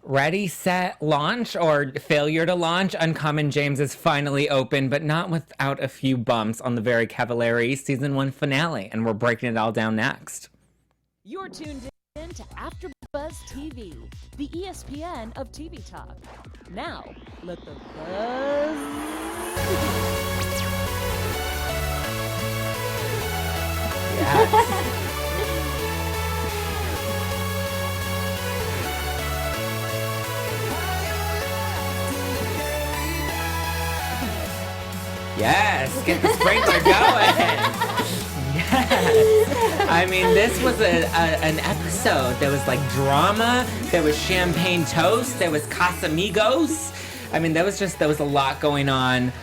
Ready, set, launch, or failure to launch? Uncommon James is finally open, but not without a few bumps on the Very Cavallari Season 1 finale, and we're breaking it all down next. You're tuned in to AfterBuzz TV, the ESPN of TV talk. Now, let the buzz Yes. Yes, get the sprinkler going. Yes. I mean, this was an episode. There was like drama. There was champagne toast. There was Casamigos. I mean, there was a lot going on.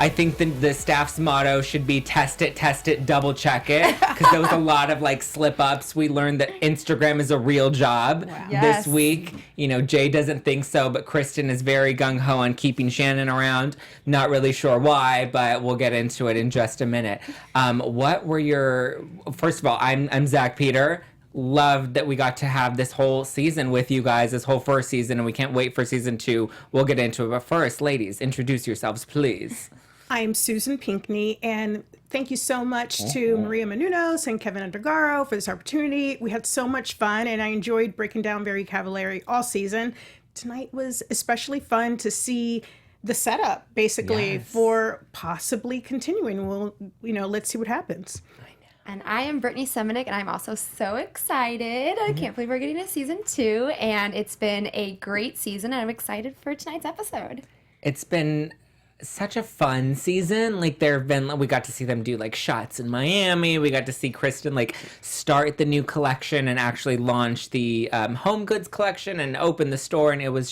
I think the staff's motto should be test it, double check it. Because there was a lot of like slip ups. We learned that Instagram is a real job this week. You know, Jay doesn't think so, but Kristin is very gung-ho on keeping Shannon around. Not really sure why, but we'll get into it in just a minute. What were your, first of all, I'm Zack Peter. Loved that we got to have this whole season with you guys, this whole first season, and we can't wait for season 2. We'll get into it. But first, ladies, introduce yourselves, please. I am Susan Pinckney, and thank you so much to Maria Menounos and Keven Undergaro for this opportunity. We had so much fun, and I enjoyed breaking down Very Cavallari all season. Tonight was especially fun to see the setup, basically, for possibly continuing. Well, let's see what happens. And I am Brittney Semanick, and I'm also so excited. I can't believe we're getting to season 2, and it's been a great season, and I'm excited for tonight's episode. It's been such a fun season. Like, we got to see them do like shots in Miami. We got to see Kristin like start the new collection and actually launch the home goods collection and open the store. And it was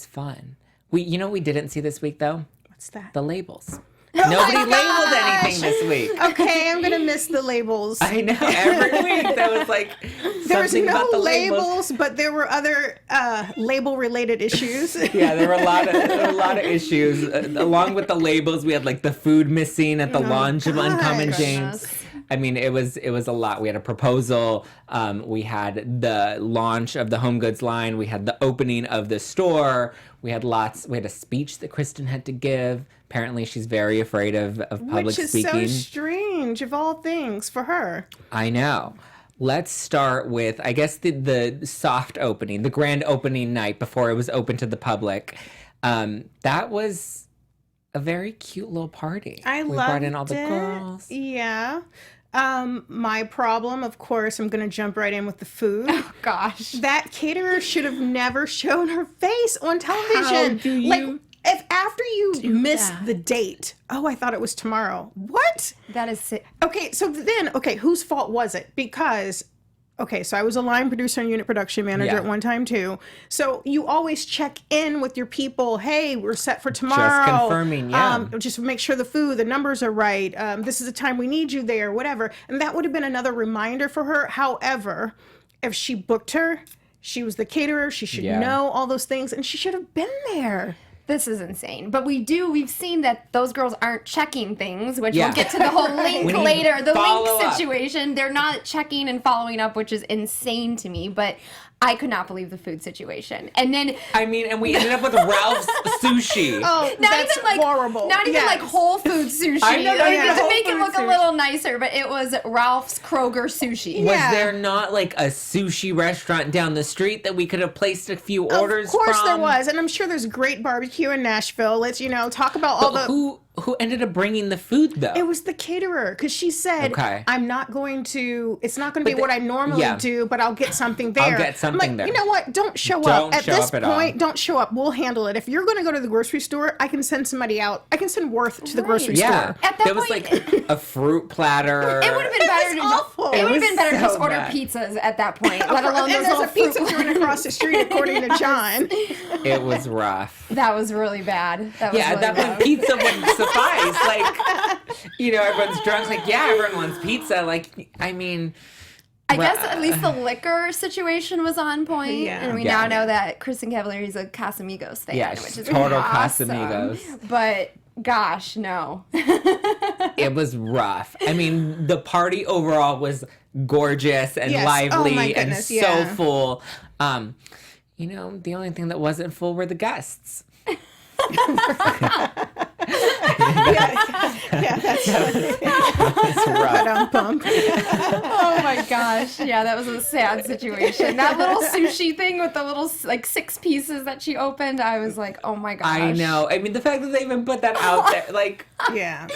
fun. We didn't see this week though. What's that? The labels. Nobody labeled anything this week. Okay, I'm gonna miss the labels. I know. Every week there was like something about the labels, but there were other label-related issues. Yeah, there were a lot of issues along with the labels. We had like the food missing at the launch of Uncommon James. I mean, it was a lot. We had a proposal. We had the launch of the home goods line. We had the opening of the store. We had a speech that Kristin had to give. Apparently, she's very afraid of public speaking. Which is so strange, of all things, for her. I know. Let's start with, I guess, the soft opening, the grand opening night before it was open to the public. That was a very cute little party. We brought in all the girls. Yeah. My problem, of course, I'm going to jump right in with the food. Oh, gosh. That caterer should have never shown her face on television. How do you if after you miss the date, I thought it was tomorrow. What? That is sick. Okay, so then, whose fault was it? Because, so I was a line producer and unit production manager at one time too. So you always check in with your people. Hey, we're set for tomorrow. Just confirming, just make sure the numbers are right. This is the time we need you there, whatever. And that would have been another reminder for her. However, if she booked her, she was the caterer. She should know all those things, and she should have been there. This is insane. But we've seen that those girls aren't checking things, which we'll get to the whole link later. The link situation, they're not checking and following up, which is insane to me. But I could not believe the food situation. And then and we ended up with Ralph's sushi. That's horrible. Not even like Whole Foods sushi. I know, to make it look a little nicer, but it was Ralph's Kroger sushi. Was there not like a sushi restaurant down the street that we could have placed a few orders from? Of course there was, and I'm sure there's great barbecue in Nashville. Let's talk about all the. Who ended up bringing the food though? It was the caterer, because she said, I'm not going to, it's not going to be what I normally do, but I'll get something there. I'll get something there. You know what? Don't show up. At this point, don't show up. We'll handle it. If you're going to go to the grocery store, I can send somebody out. I can send Worth to the grocery store. At that there point, was like a fruit platter. It would have been better to just order bad. pizzas at that point, let alone those little a pizza joint across the street, according to John. It was rough. That was really bad. That was at that point, pizza wouldn't suffice. Everyone's drunk. Everyone wants pizza. I guess at least the liquor situation was on point, and we now know that Kristin Cavallari is a Casamigos fan, which is total awesome. Casamigos. But gosh, no. It was rough. I mean, the party overall was gorgeous and lively and so full. You know, the only thing that wasn't full were the guests. Yeah, that's It's rough. Oh my gosh. Yeah, that was a sad situation. That little sushi thing with the little like 6 pieces that she opened, I was like, oh my gosh. I know. I mean, the fact that they even put that out there, like, yeah.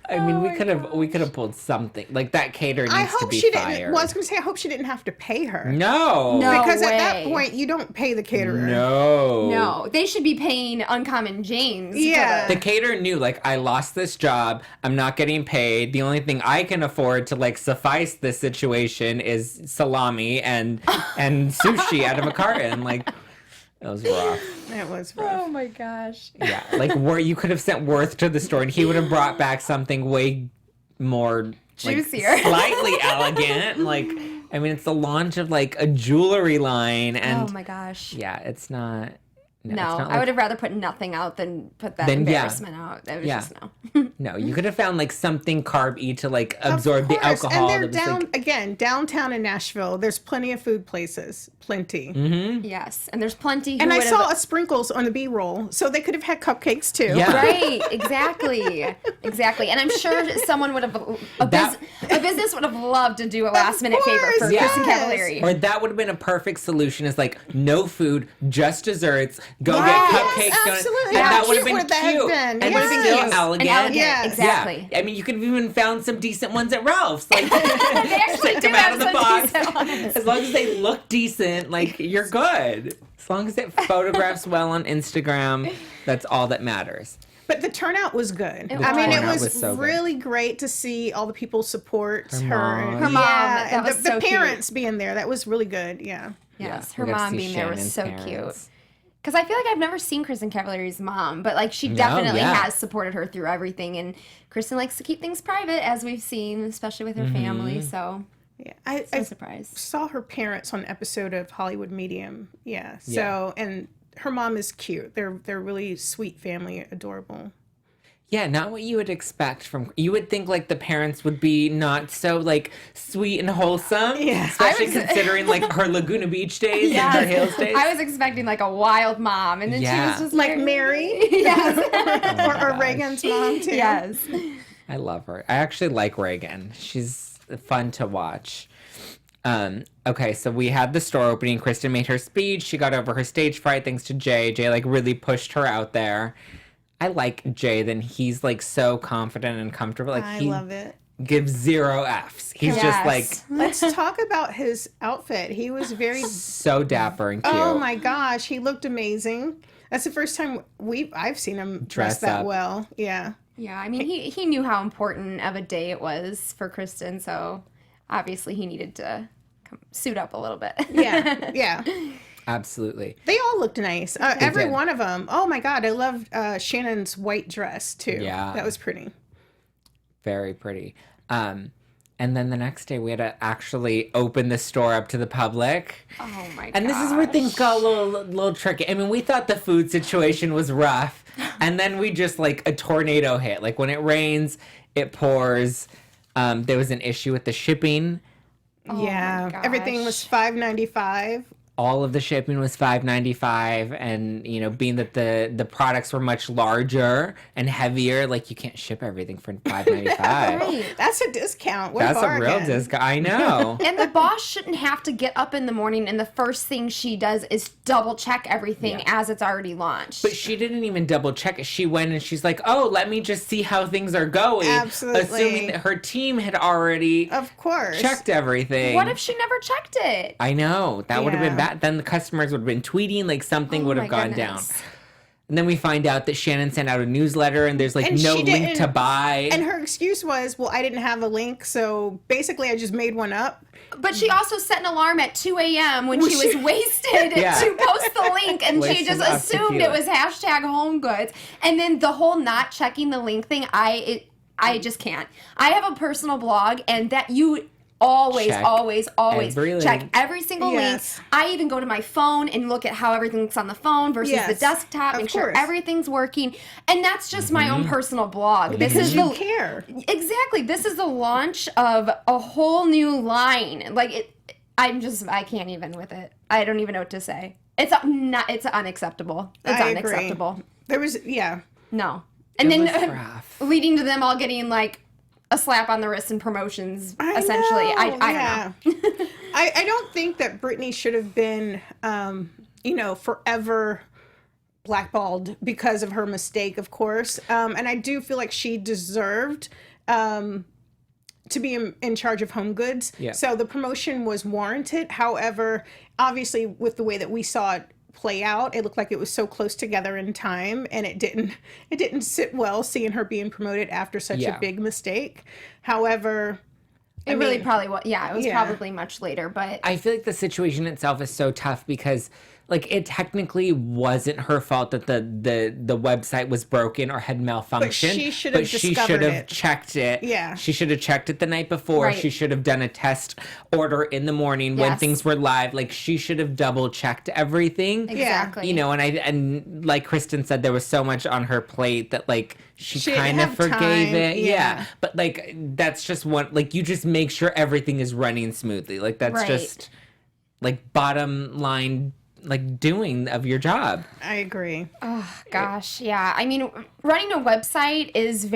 I mean, we could have pulled something like that. Cater needs I to hope be she fired. didn't. Well, I was going to say, I hope she didn't have to pay her. No. Because at that way. point, you don't pay the caterer. No, they should be paying Uncommon James. Yeah. The caterer knew, like, I lost this job. I'm not getting paid. The only thing I can afford to, like, suffice this situation is salami and sushi out of a carton. Like, it was rough. It was rough. Oh my gosh. Yeah, like, where you could have sent Worth to the store and he would have brought back something way more Juicier. Like, slightly elegant. Like, I mean, it's the launch of, like, a jewelry line. And Oh my gosh. yeah, it's not. No, it's not I would have rather put nothing out than put that embarrassment out. That was just no. No, you could have found like something carb-y to like Of absorb the course. alcohol. And they're that was, like, downtown in Nashville. There's plenty of food places. Plenty. Yes, and there's plenty. And I would've- saw a sprinkles on the B-roll, so they could have had cupcakes too. Yeah. Right, exactly. And I'm sure someone would have, a business would have loved to do a last minute favor for course, Kristin yes. Cavallari. or that would have been a perfect solution. Is like no food, just desserts. Go Yes, get cupcakes. absolutely. And How that would have cute been would that have cute. been? And Yes. still And elegant. elegant, Yes. exactly. Yeah. I mean, you could have even found some decent ones at Ralph's. Like, They actually take do them out have of the some box. decent ones. As long as they look decent, like you're good. As long as it photographs well on Instagram, that's all that matters. But the turnout was good. It I mean, it turnout was, was so good. really great to see all the people support her. mom. Her mom, Yeah, that and was the so cute. parents being there. That was really good. Yeah. Yes, Yeah, her we got to mom see being there was Shannon's so parents. cute. Because I feel like I've never seen Kristin Cavallari's mom, but like she definitely yeah. has supported her through everything. And Kristin likes to keep things private, as we've seen, especially with her family. So, Yeah. no I surprise. saw her parents on an episode of Hollywood Medium. Yeah. So, and her mom is cute. They're really sweet family, adorable. Yeah, not what you would expect from. You would think like the parents would be not so like sweet and wholesome. Yeah. Especially I was- considering like her Laguna Beach days and her Hills days. I was expecting like a wild mom, and then she Yeah. was just Like Mary yes. or Reagan's mom, too. Yes. I love her. I actually like Reagan. She's fun to watch. Okay, so we had the store opening. Kristin made her speech. She got over her stage fright thanks to Jay. Jay like really pushed her out there. I like Jay. Then he's like so confident and comfortable. Like I he love it. gives 0 Fs. He's just Yes. like Let's talk about his outfit. He was very. so dapper and cute. Oh my gosh, he looked amazing. That's the first time I've seen him dress Dress that up. well. Yeah. Yeah, I mean, he knew how important of a day it was for Kristin, so obviously he needed to suit up a little bit. Yeah. Yeah. Absolutely. They all looked nice. Every did. one of them. Oh my God, I loved Shannon's white dress too. Yeah. That was pretty. Very pretty. And then the next day we had to actually open the store up to the public. Oh my god. And this is where things got a little tricky. I mean, we thought the food situation was rough, and then we just like a tornado hit. Like when it rains, it pours. There was an issue with the shipping. Yeah. my Everything was gosh. $5.95. All of the shipping was $5.95, and you know, being that the products were much larger and heavier, like you can't ship everything for $5.95. Right. That's a discount. What That's a bargain. real discount. I know. And the boss shouldn't have to get up in the morning and the first thing she does is double check everything as it's already launched. But she didn't even double check it. She went and she's like, "Oh, let me just see how things are going." Absolutely. Assuming that her team had already Of course. checked everything. What if she never checked it? I know. That would have been Yeah. bad. Then the customers would have been tweeting, like something Oh would my have gone goodness. down. And then we find out that Shannon sent out a newsletter and there's like And no she link didn't- to buy. And her excuse was, well, I didn't have a link, so basically I just made one up. But she also set an alarm at 2 a.m. when she was wasted Yeah. to post the link, and she Wasted just off assumed tequila. it was hashtag home goods. And then the whole not checking the link thing, I just can't. I have a personal blog, and that you always Check every check link. every single Yes. link. I even go to my phone and look at how everything looks on the phone versus the Yes, desktop, of make sure course. everything's working. And that's just my Mm-hmm. own personal blog. This is You the care. Exactly. This is the launch of a whole new line. Like I can't even with it. I don't even know what to say. It's unacceptable. It's I unacceptable. Agree. There was, No. And It then was rough. leading to them all getting like a slap on the wrist and promotions, essentially. I don't know. I don't think that Brittany should have been, forever blackballed because of her mistake, of course. And I do feel like she deserved to be in charge of Home Goods. Yeah. So the promotion was warranted. However, obviously with the way that we saw it play out, it looked like it was so close together in time, and it didn't sit well seeing her being promoted after such a big mistake. However, it really probably was. Yeah, it was probably much later, but I feel like the situation itself is so tough because like it technically wasn't her fault that the website was broken or had malfunctioned. But she should have checked it. Yeah. She should have checked it the night before. Right. She should have done a test order in the morning when things were live. Like she should have double checked everything. exactly. You know, and like Kristin said, there was so much on her plate that like she kind of forgave it. Yeah. But like that's just one, like you just make sure everything is running smoothly. Like that's just like bottom line like doing of your job. I agree. Oh gosh, yeah. I mean, running a website is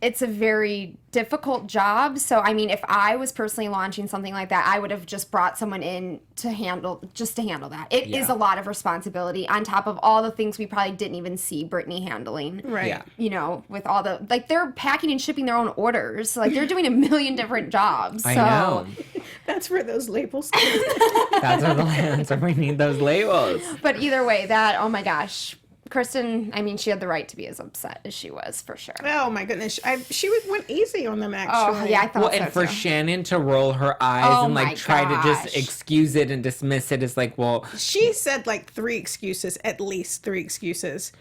it's a very difficult job. So I mean, if I was personally launching something like that, I would have just brought someone in to handle that. It is a lot of responsibility on top of all the things we probably didn't even see Brittany handling. Right. Yeah. You know, with all the like they're packing and shipping their own orders. Like they're doing a million different jobs. I know. That's where those labels That's where the lands are. We need those labels. But either way, oh my gosh. Kristin, I mean, she had the right to be as upset as she was, for sure. Oh my goodness, she went easy on them actually. Oh yeah, I thought Well, so and for too. Shannon to roll her eyes and my like try to just gosh. excuse it and dismiss it is like, well, She said like at least three excuses.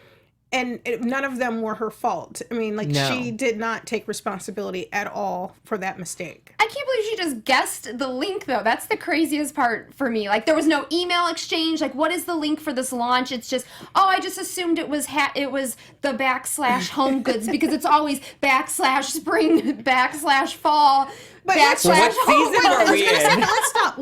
And none of them were her fault. I mean, like, No. she did not take responsibility at all for that mistake. I can't believe she just guessed the link, though. That's the craziest part for me. Like, there was no email exchange. Like, what is the link for this launch? It's just, I just assumed it was the / home goods because it's always / spring / fall. But / what home season are I was we gonna say, in? let's stop.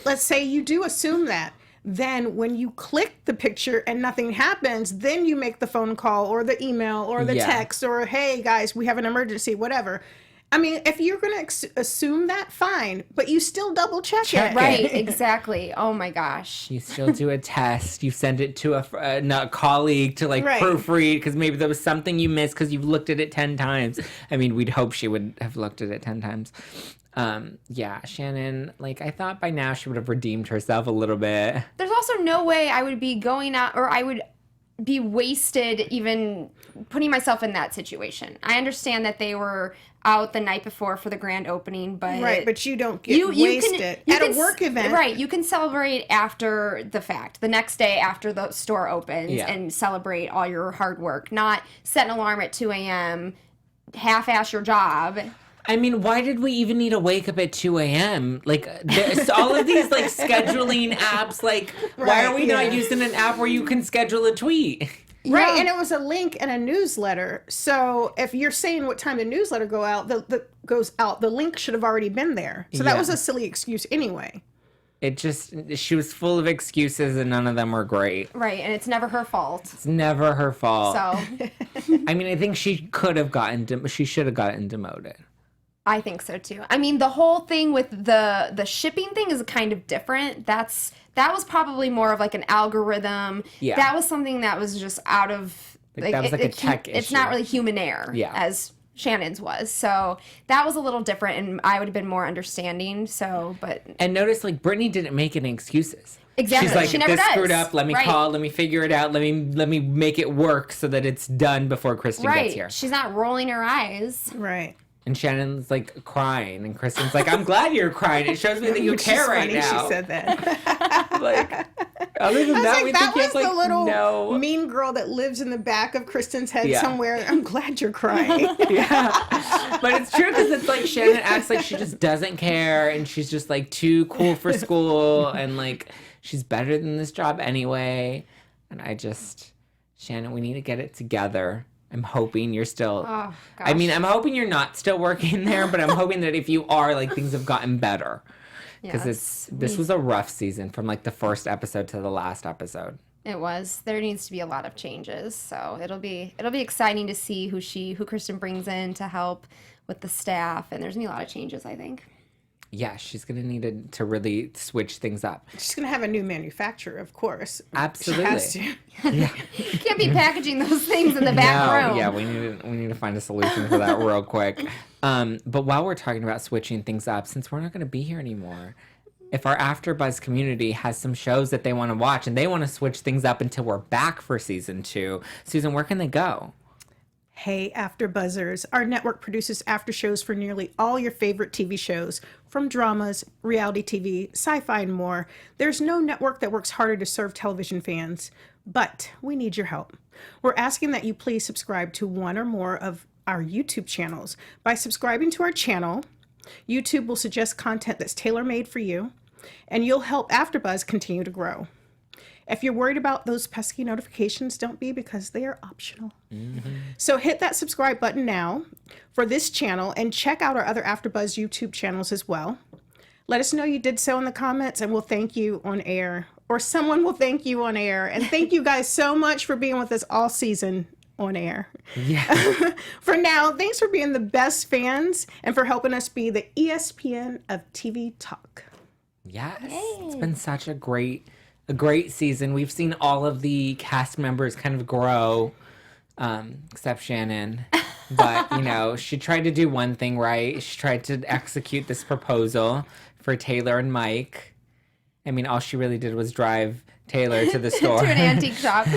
Let's say you do assume that. Then when you click the picture and nothing happens, then you make the phone call or the email or the text or, hey, guys, we have an emergency, whatever. I mean, if you're going to assume that, fine, but you still double check it. Right, exactly. Oh my gosh. you still do a test. You send it to a colleague to like proofread because maybe there was something you missed because you've looked at it 10 times. I mean, we'd hope she would have looked at it 10 times. Shannon, like I thought by now she would have redeemed herself a little bit. There's also no way I would be going out, or I would be wasted even putting myself in that situation. I understand that they were out the night before for the grand opening, but Right, but you don't get wasted at a work event. Right, you can celebrate after the fact, the next day after the store opens, and celebrate all your hard work, not set an alarm at 2 a.m., half-ass your job. I mean, why did we even need to wake up at 2 a.m.? Like, there's all of these, like, scheduling apps. Like, why are we not using an app where you can schedule a tweet? Right, and it was a link and a newsletter. So if you're saying what time the newsletter goes out, the link should have already been there. So that was a silly excuse anyway. She was full of excuses and none of them were great. Right, and it's never her fault. It's never her fault. So, I mean, I think she should have gotten demoted. I think so too. I mean, the whole thing with the shipping thing is kind of different. That was probably more of like an algorithm. Yeah. That was something that was just out of Like that was like a tech issue. It's not really human error as Shannon's was. So that was a little different and I would have been more understanding. And notice like Brittany didn't make any excuses. Exactly. She's like, she never this does. screwed up. Let me call. Let me figure it out. Let me make it work so that it's done before Kristin gets here. She's not rolling her eyes. Right. And Shannon's like crying, and Kristin's like, "I'm glad you're crying. It shows me that you care right now." She said that. Like, other than that, we think was he has the little no mean girl that lives in the back of Kristin's head somewhere. I'm glad you're crying. Yeah, but it's true because it's like Shannon acts like she just doesn't care, and she's just like too cool for school, and like she's better than this job anyway. And Shannon, we need to get it together. I'm hoping you're still. Oh, gosh. I mean, I'm hoping you're not still working there, but I'm hoping that if you are, like things have gotten better. Because this was a rough season from like the first episode to the last episode. It was. There needs to be a lot of changes, so it'll be exciting to see who Kristin brings in to help with the staff, and there's gonna be a lot of changes, I think. Yeah, she's gonna need to really switch things up. She's gonna have a new manufacturer, of course. Absolutely. She has to. Yeah. You can't be packaging those things in the back room. Yeah, we need to find a solution for that real quick. But while we're talking about switching things up, since we're not gonna be here anymore, if our AfterBuzz community has some shows that they want to watch and they want to switch things up until we're back for season 2, Susan, where can they go? Hey, AfterBuzzers. Our network produces after shows for nearly all your favorite TV shows, from dramas, reality TV, sci-fi, and more. There's no network that works harder to serve television fans, but we need your help. We're asking that you please subscribe to one or more of our YouTube channels. By subscribing to our channel, YouTube will suggest content that's tailor-made for you, and you'll help AfterBuzz continue to grow. If you're worried about those pesky notifications, don't be, because they are optional. So hit that subscribe button now for this channel and check out our other AfterBuzz YouTube channels as well. Let us know you did so in the comments, and we'll thank you on air, or someone will thank you on air. And thank you guys so much for being with us all season on air. Yeah. For now, thanks for being the best fans and for helping us be the ESPN of TV talk. Yes. It's been such a great season. We've seen all of the cast members kind of grow, except Shannon. But, you know, she tried to do one thing right. She tried to execute this proposal for Taylor and Mike. I mean, all she really did was drive Taylor to the store. To an antique shop.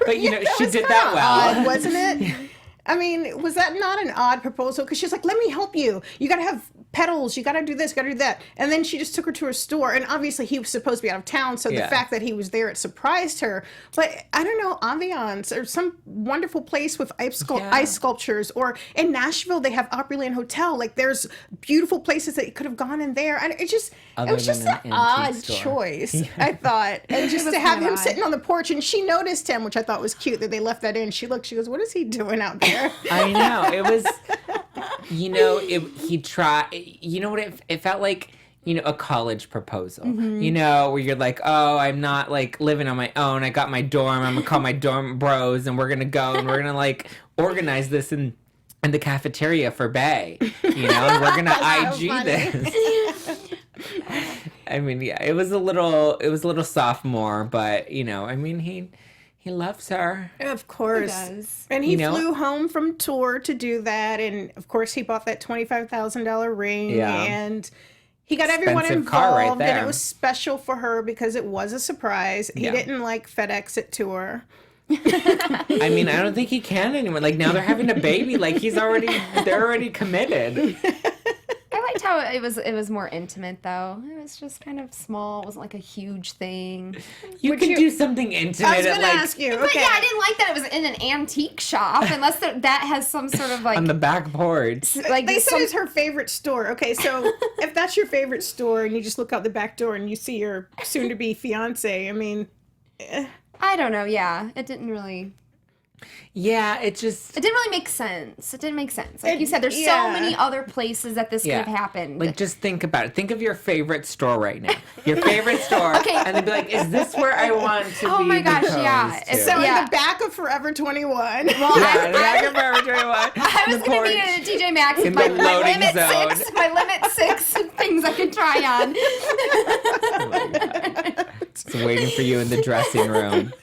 But you know, she did that well. Odd, wasn't it? I mean, was that not an odd proposal? Because she's like, let me help you. You got to have pedals. You got to do this, got to do that. And then she just took her to her store. And obviously he was supposed to be out of town. So the fact that he was there, it surprised her. But I don't know, ambiance or some wonderful place with ice sculptures. Or in Nashville, they have Opryland Hotel. Like there's beautiful places that you could have gone in there. And it was just an odd choice, I thought. And just to have him sitting on the porch, and she noticed him, which I thought was cute that they left that in. She goes, what is he doing out there? I know. It was, you know, he tried, you know what, it felt like, you know, a college proposal, you know, where you're like, oh, I'm not like living on my own. I got my dorm. I'm gonna call my dorm bros and we're gonna go and we're gonna like organize this in the cafeteria for Bay, you know, and we're gonna IG this. I mean, yeah, it was a little sophomore, but you know, I mean, he loves her. Of course. He does. And he flew home from tour to do that. And of course, he bought that $25,000 ring. Yeah. And he got everyone involved. And it was special for her because it was a surprise. He didn't like FedEx it to her. I mean, I don't think he can anymore. Like now they're having a baby. Like they're already committed. I liked how it was more intimate, though. It was just kind of small. It wasn't like a huge thing. You could do something intimate. I was going to ask you. But yeah, I didn't like that it was in an antique shop, unless that has some sort of like... On the back porch. Like they said it's her favorite store. Okay, so if that's your favorite store and you just look out the back door and you see your soon-to-be fiance, I mean... I don't know, yeah. It didn't really... Yeah, it didn't really make sense. It didn't make sense. Like you said, there's so many other places that this could have happened. Like, just think about it. Think of your favorite store right now. Your favorite store. Okay. And then be like, is this where I want to be? Oh my gosh, yeah. So in the back of Forever 21. Well, yeah, in the back of Forever 21. I was going to be in a TJ Maxx with my limit 6 things I could try on. Just waiting for you in the dressing room.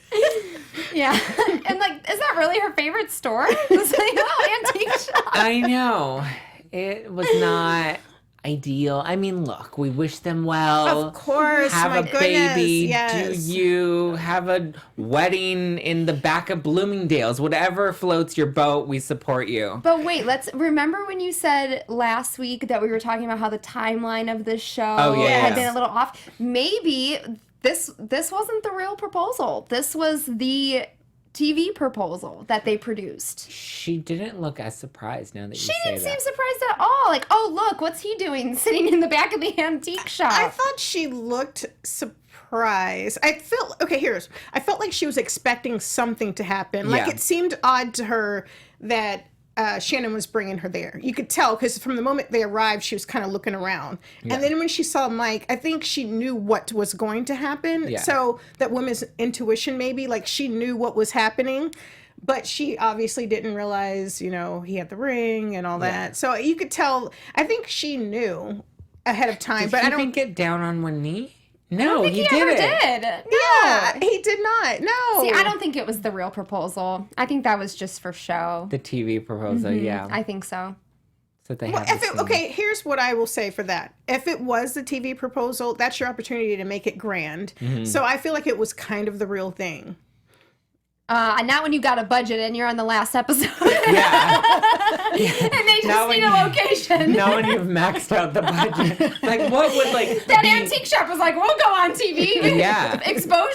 Yeah, and like, is that really her favorite store? It's like, oh, antique shop. I know. It was not ideal. I mean, look, we wish them well. Of course, have a baby. Yes. Do you have a wedding in the back of Bloomingdale's? Whatever floats your boat, we support you. But wait, remember when you said last week that we were talking about how the timeline of this show had been a little off? Maybe this wasn't the real proposal. This was the TV proposal that they produced. She didn't look as surprised now that you say that. She didn't seem surprised at all. Like, oh, look, what's he doing sitting in the back of the antique shop? I thought she looked surprised. I felt like she was expecting something to happen. Like, it seemed odd to her that Shannon was bringing her there. You could tell because from the moment they arrived, she was kind of looking around. Yeah. And then when she saw Mike, I think she knew what was going to happen. Yeah. So that woman's intuition, maybe, like she knew what was happening. But she obviously didn't realize, he had the ring and all that. So you could tell, I think she knew ahead of time. But I don't get down on one knee. No, he didn't. No. Yeah, he did not. No. See, I don't think it was the real proposal. I think that was just for show. The TV proposal, yeah. I think so. So they okay, here's what I will say for that. If it was the TV proposal, that's your opportunity to make it grand. Mm-hmm. So I feel like it was kind of the real thing. Not when you got a budget and you're on the last episode. Yeah. And they just need a location. Now when you've maxed out the budget. Like, what would, like... That antique shop was like, we'll go on TV. Yeah. Exposure.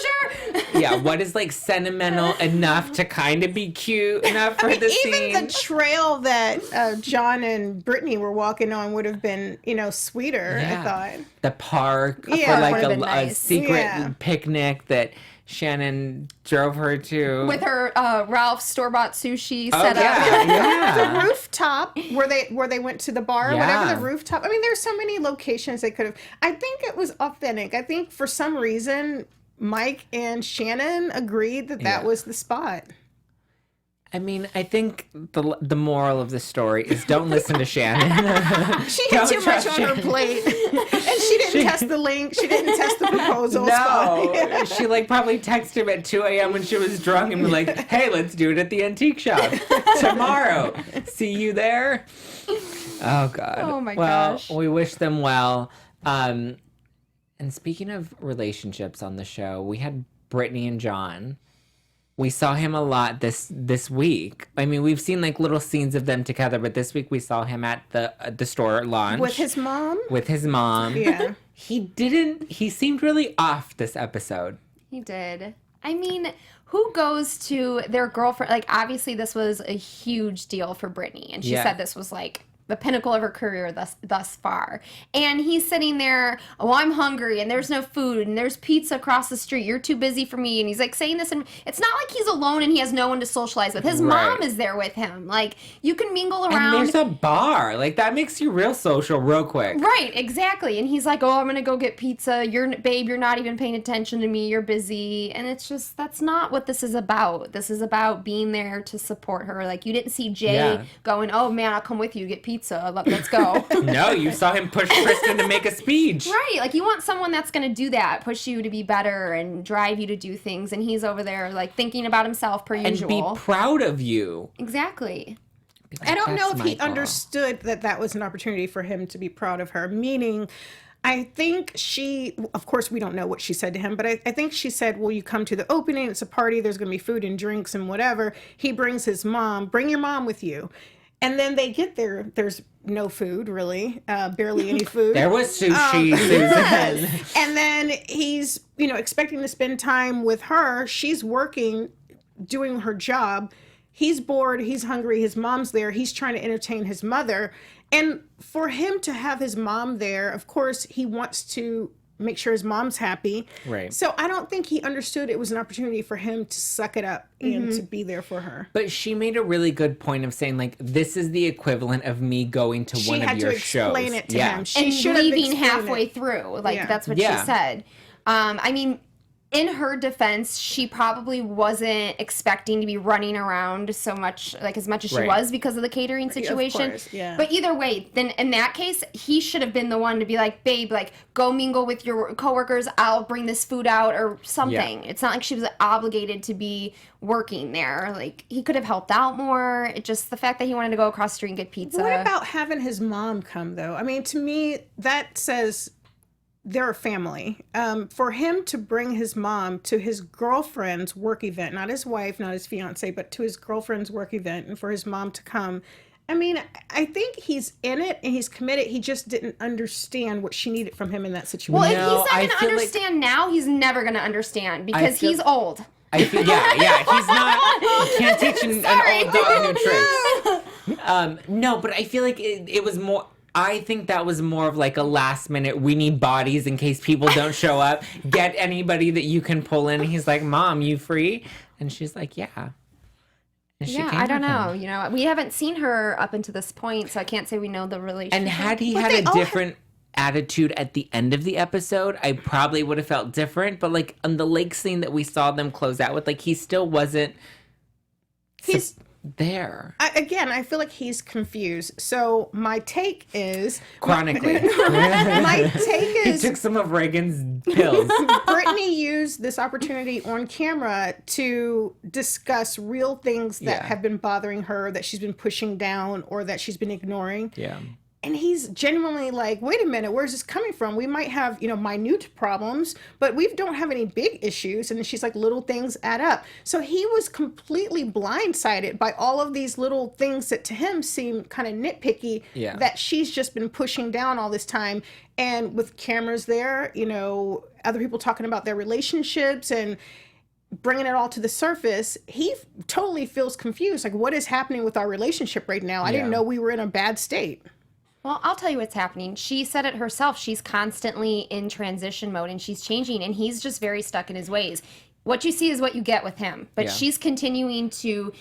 Yeah, what is, like, sentimental enough to kind of be cute enough for the scene? Even the trail that John and Brittany were walking on would have been, sweeter, I thought. The park for, like, a secret picnic that... Shannon drove her to with her Ralph's store-bought sushi set up. Yeah. The rooftop where they went to the bar, whatever the rooftop. I mean, there's so many locations they could have. I think it was authentic. I think for some reason Mike and Shannon agreed that was the spot. I mean, I think the moral of the story is don't listen to Shannon. She had too much on her plate. And she didn't test the link. She didn't test the proposal. No. She probably texted him at 2 a.m. when she was drunk and was like, hey, let's do it at the antique shop tomorrow. See you there? Oh, God. Oh, my gosh. Well, we wish them well. And speaking of relationships on the show, we had Brittany and John. We saw him a lot this week. I mean, we've seen like little scenes of them together, but this week we saw him at the store launch with his mom. Yeah. He seemed really off this episode. He did. I mean, who goes to their girlfriend? Like, obviously this was a huge deal for Brittany, and she said this was like the pinnacle of her career thus far. And he's sitting there, I'm hungry, and there's no food, and there's pizza across the street. You're too busy for me. And he's like saying this, and it's not like he's alone and he has no one to socialize with. His mom is there with him. Like, you can mingle around. And there's a bar. Like, that makes you real social real quick. Right, exactly. And he's like, I'm going to go get pizza. You're not even paying attention to me. You're busy. And it's just, that's not what this is about. This is about being there to support her. Like, you didn't see Jay going, oh, man, I'll come with you, get pizza. Let's go. No, you saw him push Kristin to make a speech. Right. Like, you want someone that's going to do that, push you to be better and drive you to do things. And he's over there, like, thinking about himself per usual. And be proud of you. Exactly. I don't know if he understood that was an opportunity for him to be proud of her, meaning... I think of course, we don't know what she said to him, but I think she said, well, you come to the opening, it's a party, there's going to be food and drinks and whatever. He brings his mom, bring your mom with you. And then they get there, there's no food, really, barely any food. There was sushi, Susan. And then he's, expecting to spend time with her. She's working, doing her job. He's bored, he's hungry, his mom's there. He's trying to entertain his mother. And for him to have his mom there, of course, he wants to make sure his mom's happy. Right. So I don't think he understood it was an opportunity for him to suck it up and to be there for her. But she made a really good point of saying, like, this is the equivalent of me going to one of your shows. She had to explain it to him. She and leaving halfway through. Like, that's what she said. I mean... In her defense, she probably wasn't expecting to be running around so much, like as much as she was because of the catering situation. Of course, yeah. But either way, then in that case, he should have been the one to be like, babe, like, go mingle with your coworkers. I'll bring this food out or something. Yeah. It's not like she was obligated to be working there. Like, he could have helped out more. It just, the fact that he wanted to go across the street and get pizza. What about having his mom come, though? I mean, to me, that says... they're a family. For him to bring his mom to his girlfriend's work event, not his wife, not his fiance, but to his girlfriend's work event, and for his mom to come, I mean, I think he's in it and he's committed. He just didn't understand what she needed from him in that situation. Well, if he's not going to understand now, he's never going to understand because he's old. He's not. You can't teach an old dog new tricks. No, but I feel like it was more... I think that was more of like a last minute, we need bodies in case people don't show up. Get anybody that you can pull in. And he's like, Mom, you free? And she's like, yeah. And she Yeah, came I don't with know. him. You know, we haven't seen her up until this point, so I can't say we know the relationship. And had he had a different attitude at the end of the episode, I probably would have felt different. But like on the lake scene that we saw them close out with, like he still wasn't. He's there. I feel like he's confused. So my take is Chronically. my take He is took some of Reagan's pills. Brittany used this opportunity on camera to discuss real things that have been bothering her, that she's been pushing down or that she's been ignoring. Yeah. And he's genuinely like, wait a minute, where's this coming from? We might have, minute problems, but we don't have any big issues. And she's like, little things add up. So he was completely blindsided by all of these little things that to him seem kind of nitpicky that she's just been pushing down all this time. And with cameras there, other people talking about their relationships and bringing it all to the surface, he totally feels confused. Like, what is happening with our relationship right now? I didn't know we were in a bad state. Well, I'll tell you what's happening. She said it herself. She's constantly in transition mode and she's changing, and he's just very stuck in his ways. What you see is what you get with him. But she's continuing to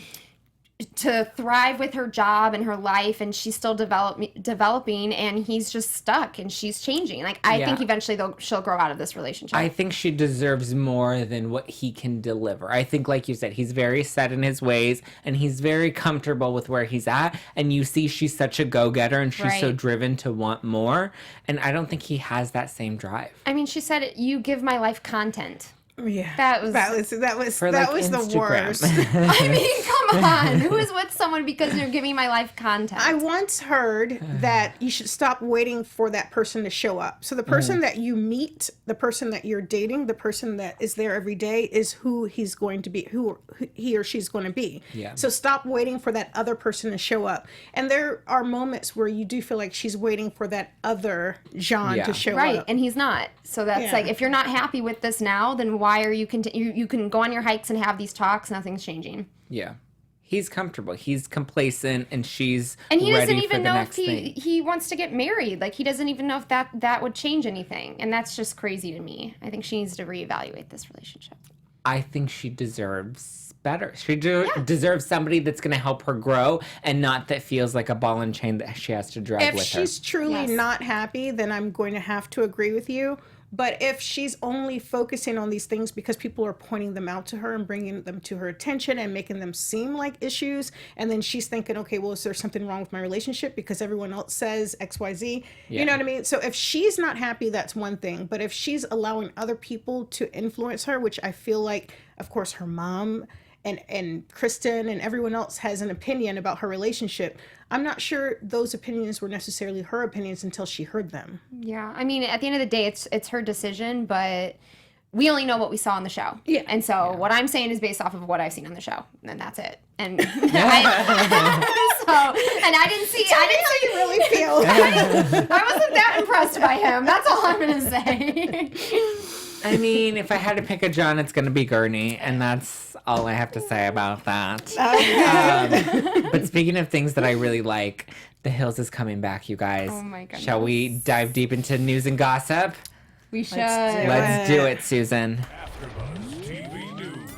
thrive with her job and her life, and she's still developing, and he's just stuck, and she's changing. Like, I think eventually she'll grow out of this relationship. I think she deserves more than what he can deliver. I think, like you said, he's very set in his ways, and he's very comfortable with where he's at, and you see she's such a go-getter, and she's so driven to want more, and I don't think he has that same drive. I mean, she said, you give my life content. Yeah, that was the worst. I mean, come on, who is with someone because they're giving my life content? I once heard that you should stop waiting for that person to show up. So the person that you meet, the person that you're dating, the person that is there every day is who he's going to be, who he or she's going to be. Yeah. So stop waiting for that other person to show up. And there are moments where you do feel like she's waiting for that other John to show up. Right, and he's not. So that's like, if you're not happy with this now, then why are you you can go on your hikes and have these talks, nothing's changing. Yeah. He's comfortable. He's complacent, and she's and he ready doesn't even for the know next if thing. he wants to get married. Like, he doesn't even know if that would change anything, and that's just crazy to me. I think she needs to reevaluate this relationship. I think she deserves better. She deserves somebody that's going to help her grow, and not that feels like a ball and chain that she has to drag with her. If she's truly not happy, then I'm going to have to agree with you. But if she's only focusing on these things because people are pointing them out to her and bringing them to her attention and making them seem like issues, and then she's thinking, okay, well, is there something wrong with my relationship because everyone else says XYZ? You know what I mean? So if she's not happy, that's one thing. But if she's allowing other people to influence her, which I feel like, of course, her mom and Kristin and everyone else has an opinion about her relationship, I'm not sure those opinions were necessarily her opinions until she heard them. Yeah, I mean, at the end of the day, it's her decision, but we only know what we saw on the show. Yeah. And so what I'm saying is based off of what I've seen on the show, and that's it. And I didn't see how you really feel. I wasn't that impressed by him. That's all I'm gonna say. I mean, if I had to pick a John, it's going to be Gurney, and that's all I have to say about that. Okay. But speaking of things that I really like, The Hills is coming back, you guys. Oh my goodness. Shall we dive deep into news and gossip? We should. Let's do it, Susan. AfterBuzz TV News.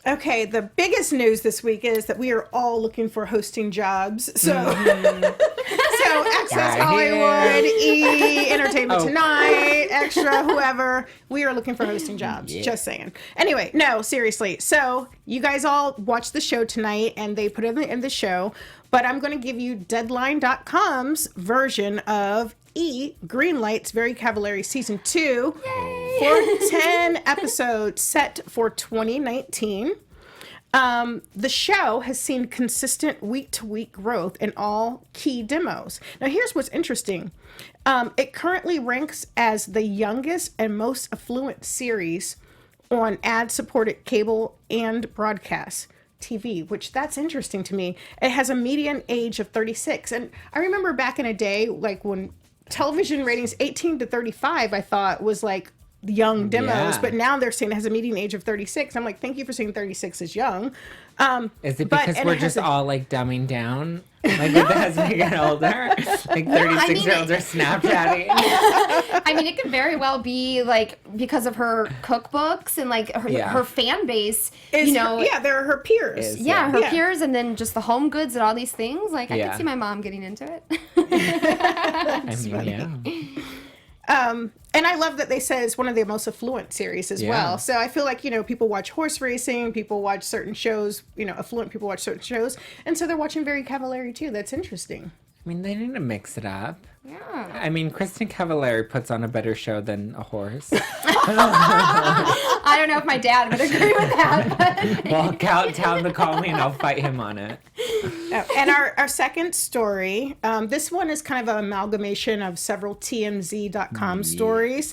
Okay, the biggest news this week is that we are all looking for hosting jobs. So, so Access Hollywood, E! Entertainment Tonight, Extra, whoever, we are looking for hosting jobs. Just saying. Anyway, no, seriously. So you guys all watched the show tonight, and they put it in the show. But I'm going to give you Deadline.com's version of E! Greenlight's Very Cavallari Season 2 for 10 episodes set for 2019. The show has seen consistent week-to-week growth in all key demos. Now, here's what's interesting. It currently ranks as the youngest and most affluent series on ad-supported cable and broadcast TV, which that's interesting to me. It has a median age of 36. And I remember back in a day, like when television ratings 18 to 35, I thought was like young demos, Yeah. but now they're saying it has a median age of 36. I'm like, thank you for saying 36 is young. Is it but- because and we're it has just all like dumbing down? Like as we get older? Like 36-year-olds are Snapchatting. I mean, it could very well be like because of her cookbooks and like her fan base, Is you know. they're her peers. Is- Yeah, her Yeah. peers, and then just the home goods and all these things. Like, I Yeah. could see my mom getting into it. I mean, yeah. And I love that they said it's one of the most affluent series as Yeah. well. So I feel like, people watch horse racing, people watch certain shows, affluent people watch certain shows. And so they're watching Very Cavallari too. That's interesting. I mean, they need to mix it up. Yeah. I mean, Kristin Cavallari puts on a better show than a horse. I don't know if my dad would agree with that. But Well, tell him to call me and I'll fight him on it. And our second story, this one is kind of an amalgamation of several TMZ.com stories.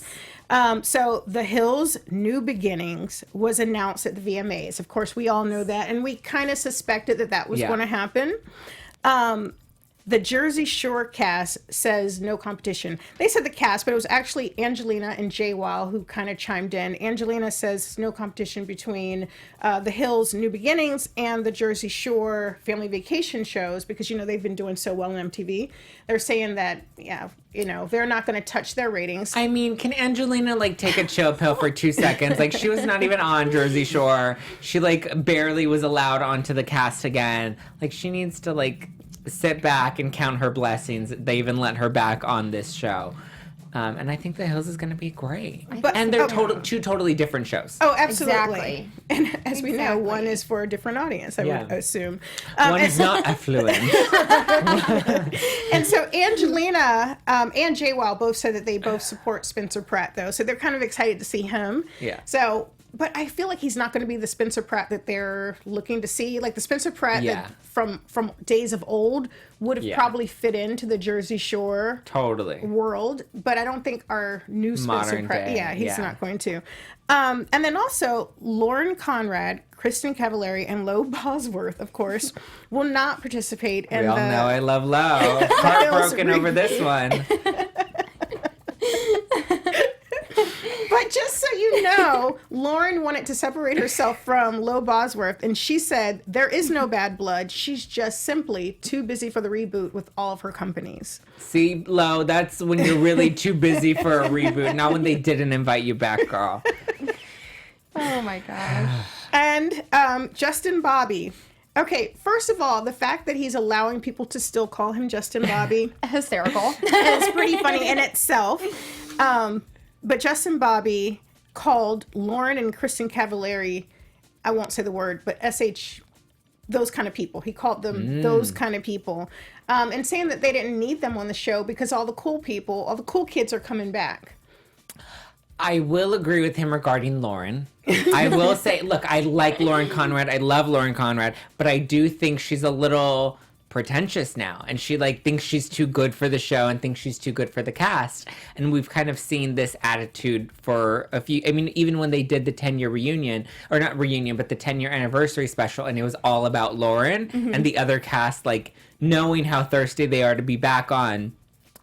So The Hills' New Beginnings was announced at the VMAs. Of course, we all know that, and we kind of suspected that was Yeah. going to happen. The Jersey Shore cast says no competition. They said the cast, but it was actually Angelina and Jay Weil who kind of chimed in. Angelina says no competition between The Hills' New Beginnings and the Jersey Shore family vacation shows because, they've been doing so well on MTV. They're saying that, they're not going to touch their ratings. I mean, can Angelina take a chill pill for 2 seconds? Like, she was not even on Jersey Shore. She barely was allowed onto the cast again. Like, she needs to sit back and count her blessings. They even let her back on this show. And I think The Hills is going to be great. And they're two totally different shows. Oh, absolutely. Exactly. And as we know, one is for a different audience, I would assume. One is not affluent. And so Angelina and Jay Weil both said that they both support Spencer Pratt, though. So they're kind of excited to see him. Yeah. So, but I feel like he's not going to be the Spencer Pratt that they're looking to see. Like the Spencer Pratt that from days of old would have probably fit into the Jersey Shore Totally. world, but I don't think our new Spencer Modern Pratt. day, Yeah, he's yeah. not going to. And then also Lauren Conrad, Kristin Cavallari, and Lo Bosworth, of course, will not participate in We all the. know I love Lo. Heartbroken over this one. But just so you know, Lauren wanted to separate herself from Lo Bosworth, and she said there is no bad blood. She's just simply too busy for the reboot with all of her companies. See, Lo, that's when you're really too busy for a reboot, not when they didn't invite you back, girl. oh my gosh. And Justin Bobby. Okay, first of all, the fact that he's allowing people to still call him Justin Bobby Hysterical. is pretty funny in itself. But Justin Bobby called Lauren and Kristin Cavallari, I won't say the word, but those kind of people. He called them those kind of people. And saying that they didn't need them on the show because all the cool kids are coming back. I will agree with him regarding Lauren. I will say, look, I like Lauren Conrad. I love Lauren Conrad, but I do think she's a little pretentious now, and she thinks she's too good for the show and thinks she's too good for the cast. And we've kind of seen this attitude for a few. I mean, even when they did the 10-year reunion, or not reunion, but the 10-year anniversary special, and it was all about Lauren and the other cast, knowing how thirsty they are to be back on.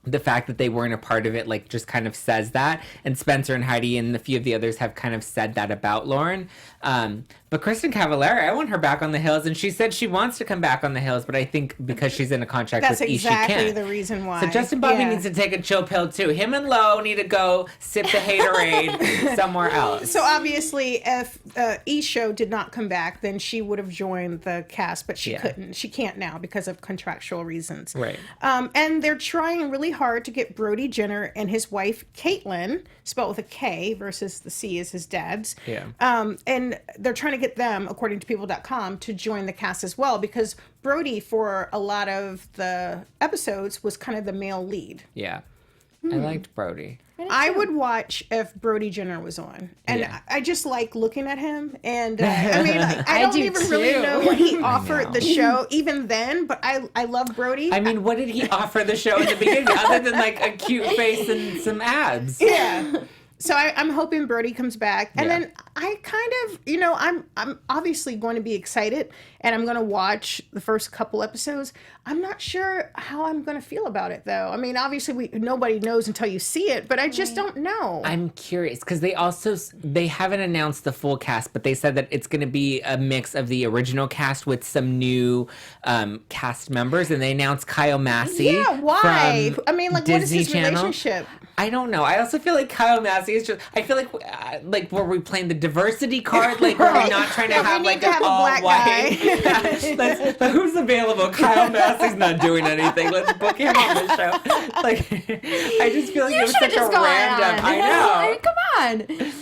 The fact that they weren't a part of it, just kind of says that. And Spencer and Heidi and a few of the others have kind of said that about Lauren. But Kristin Cavallari, I want her back on The Hills. And she said she wants to come back on The Hills, but I think because she's in a contract That's with E, she exactly can't. the reason why. So Justin Bobby Yeah. needs to take a chill pill, too. Him and Lo need to go sip the haterade somewhere else. So obviously, if E show did not come back, then she would have joined the cast, but she couldn't. She can't now because of contractual reasons. Right. And they're trying really hard to get Brody Jenner and his wife Caitlyn, spelled with a K versus the C is his dad's. Yeah. And they're trying to get them, according to People.com, to join the cast as well because Brody, for a lot of the episodes, was kind of the male lead. Yeah. I liked Brody. I would watch if Brody Jenner was on, and I just like looking at him. And I mean, I don't do even really too. know what he offered the show even then. But I love Brody. I mean, what did he offer the show in the beginning other than a cute face and some abs? Yeah. So I'm hoping Brody comes back, and then I kind of, I'm obviously going to be excited, and I'm going to watch the first couple episodes. I'm not sure how I'm going to feel about it, though. I mean, obviously nobody knows until you see it, but I just don't know. I'm curious because they haven't announced the full cast, but they said that it's going to be a mix of the original cast with some new cast members, and they announced Kyle Massey. Yeah, why? I mean, like, Disney what is his Channel. relationship? I don't know. I also feel like Kyle Massey is just. I feel like were we playing the diversity card? Like, were we not trying to have like an all black white? But who's available? Kyle Massey's not doing anything. Let's book him on the show. Like, I just feel like it was such a random. I know. Come on.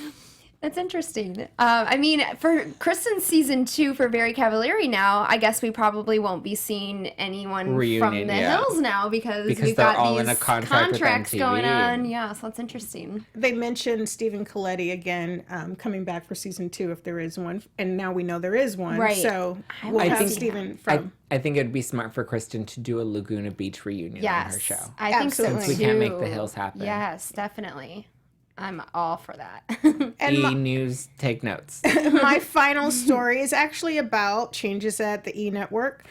That's interesting. I mean, for Kristin's season 2 for Very Cavallari now, I guess we probably won't be seeing anyone from the Hills now because we've got all these in a contracts going on. Yeah, so that's interesting. They mentioned Stephen Colletti again coming back for season 2 if there is one, and now we know there is one. Right. So we'll have Stephen from. I think it'd be smart for Kristin to do a Laguna Beach reunion on her show. I think so too. Since we can't make the Hills happen. Yes, definitely. I'm all for that. And News, take notes. My final story is actually about changes at the E! Network.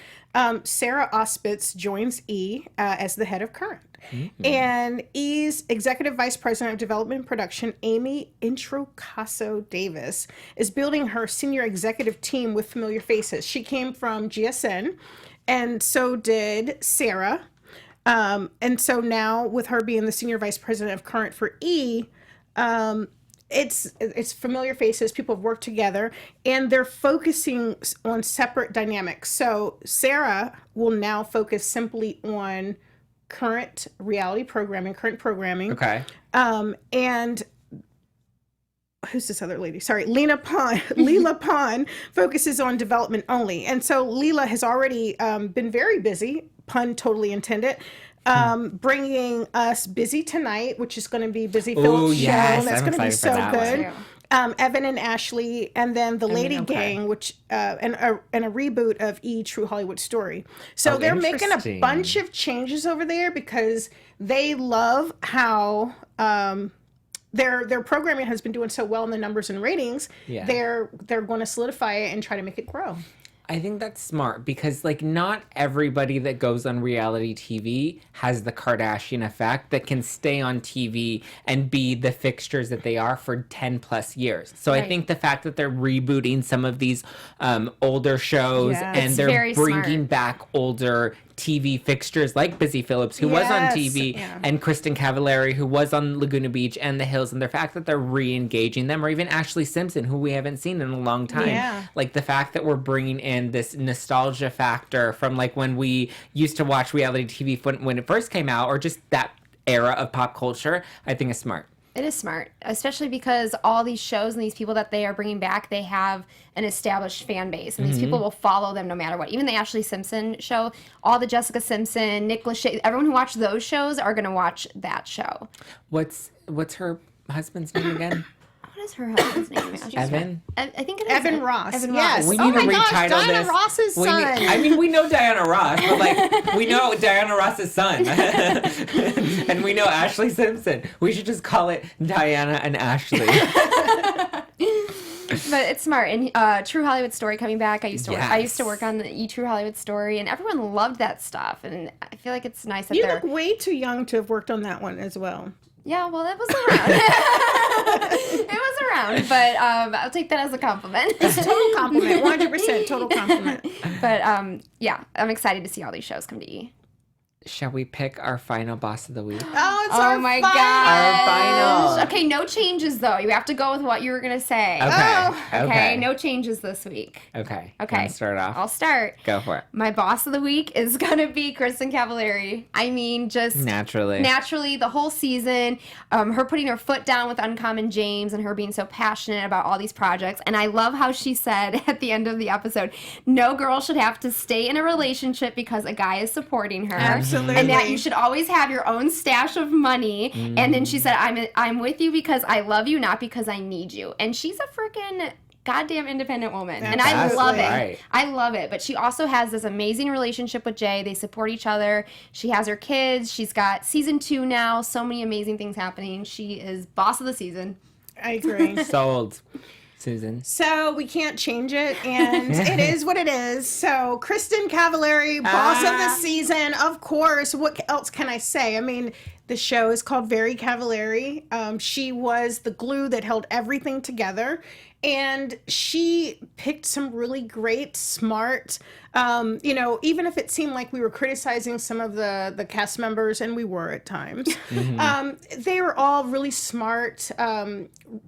Sarah Auspitz joins E! As the head of Current. Mm-hmm. And E!'s Executive Vice President of Development and Production, Amy Introcaso Davis, is building her senior executive team with familiar faces. She came from GSN, and so did Sarah. And so now, with her being the Senior Vice President of Current for E!, it's familiar faces. People have worked together, and they're focusing on separate dynamics. So Sarah will now focus simply on current reality programming, current programming. Okay. And who's this other lady? Sorry, Leela Pond focuses on development only. And so Leela has already been very busy, pun totally intended, bringing us Busy Tonight, which is going to be Busy Phillips' show. That's going to be so good. Evan and Ashley, and then the Lady Gang, which and a reboot of E! True Hollywood Story. So they're making a bunch of changes over there because they love how their programming has been doing so well in the numbers and ratings. Yeah. They're going to solidify it and try to make it grow. I think that's smart because, like, not everybody that goes on reality TV has the Kardashian effect that can stay on TV and be the fixtures that they are for 10 plus years. So I think the fact that they're rebooting some of these older shows and they're bringing back older TV fixtures like Busy Phillips, who was on TV, and Kristin Cavallari, who was on Laguna Beach and The Hills, and the fact that they're re-engaging them, or even Ashley Simpson, who we haven't seen in a long time. Yeah. Like, the fact that we're bringing in this nostalgia factor from, like, when we used to watch reality TV when it first came out, or just that era of pop culture, I think is smart. It is smart, especially because all these shows and these people that they are bringing back, they have an established fan base, and these people will follow them no matter what. Even the Ashley Simpson show, all the Jessica Simpson, Nick Lachey, everyone who watched those shows are going to watch that show. What's her husband's name again? What is her husband's name? Evan? I think it is. Evan Ross. Evan Yes. Ross. We need to retitle Diana this. Ross's son. We know Diana Ross, but, like, we know Diana Ross's son. And we know Ashley Simpson. We should just call it Diana and Ashley. But it's smart. And True Hollywood Story coming back. I used to work on the True Hollywood Story, and everyone loved that stuff. And I feel like it's nice that you look way too young to have worked on that one as well. Yeah, well, that was around. It was around, but I'll take that as a compliment. It's a total compliment, 100% total compliment. But yeah, I'm excited to see all these shows come to E! Shall we pick our final boss of the week? Oh, it's our my final. gosh. Our final. Okay, no changes though. You have to go with what you were gonna say. Okay. No changes this week. Okay. Okay. Start off. I'll start. Go for it. My boss of the week is gonna be Kristin Cavallari. I mean, just naturally the whole season. Her putting her foot down with Uncommon James and her being so passionate about all these projects. And I love how she said at the end of the episode, no girl should have to stay in a relationship because a guy is supporting her. Absolutely. And that you should always have your own stash of money. And then she said, I'm with you because I love you, not because I need you. And she's a freaking goddamn independent woman. And I love it. Right. I love it. But she also has this amazing relationship with Jay. They support each other. She has her kids. She's got season 2 now. So many amazing things happening. She is boss of the season. I agree. Sold. Susan. So we can't change it, and it is what it is. So Kristin Cavallari, boss of the season, of course. What else can I say? I mean, the show is called Very Cavallari. She was the glue that held everything together, and she picked some really great, smart, even if it seemed like we were criticizing some of the cast members, and we were at times, they were all really smart,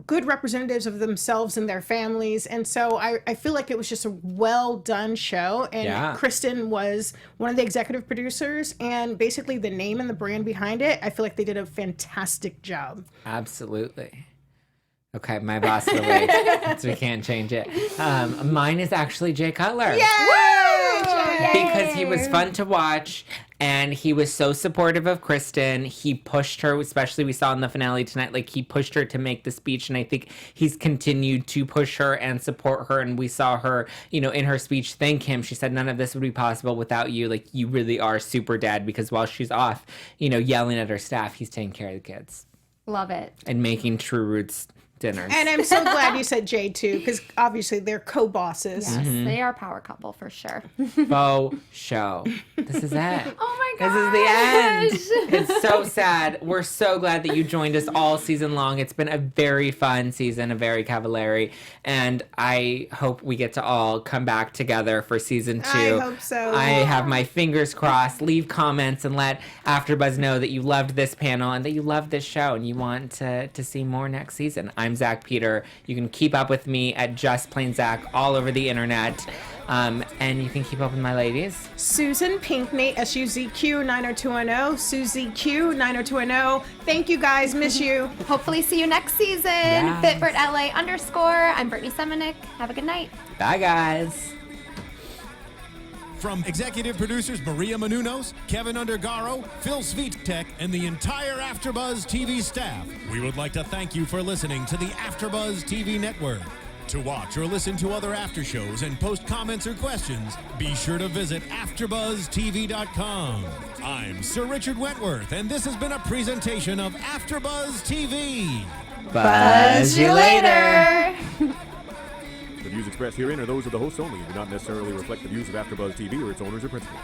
good representatives of themselves and their families. And so I feel like it was just a well done show. And Kristin was one of the executive producers and basically the name and the brand behind it. I feel like they did a fantastic job. Absolutely. Okay, my boss of the week, so we can't change it. Mine is actually Jay Cutler. Yay! Because he was fun to watch, and he was so supportive of Kristin. He pushed her, especially we saw in the finale tonight, like he pushed her to make the speech, and I think he's continued to push her and support her, and we saw her, in her speech thank him. She said, none of this would be possible without you. Like, you really are super dad, because while she's off, yelling at her staff, he's taking care of the kids. Love it. And making True Roots dinners. And I'm so glad you said Jay too, because obviously they're co-bosses. Yes, they are a power couple for sure. Faux show. This is it. Oh my gosh. This is the end. It's so sad. We're so glad that you joined us all season long. It's been a very fun season of Very Cavallari, and I hope we get to all come back together for season 2. I hope so. I have my fingers crossed. Leave comments and let AfterBuzz know that you loved this panel and that you loved this show and you want to see more next season. I'm Zack Peter. You can keep up with me at Just Plain Zack all over the internet. And you can keep up with my ladies. Susan Pinckney, SUZQ 90210, Suzy Q 90210. Thank you guys. Miss you. Hopefully see you next season. Yes. FitBirtLA _ I'm Brittney Semanick. Have a good night. Bye, guys. From executive producers Maria Menounos, Keven Undergaro, Phil Svitek, and the entire AfterBuzz TV staff, we would like to thank you for listening to the AfterBuzz TV network. To watch or listen to other after shows and post comments or questions, be sure to visit AfterBuzzTV.com. I'm Sir Richard Wentworth, and this has been a presentation of AfterBuzz TV. Buzz you later. The views expressed herein are those of the hosts only and do not necessarily reflect the views of AfterBuzz TV or its owners or principals.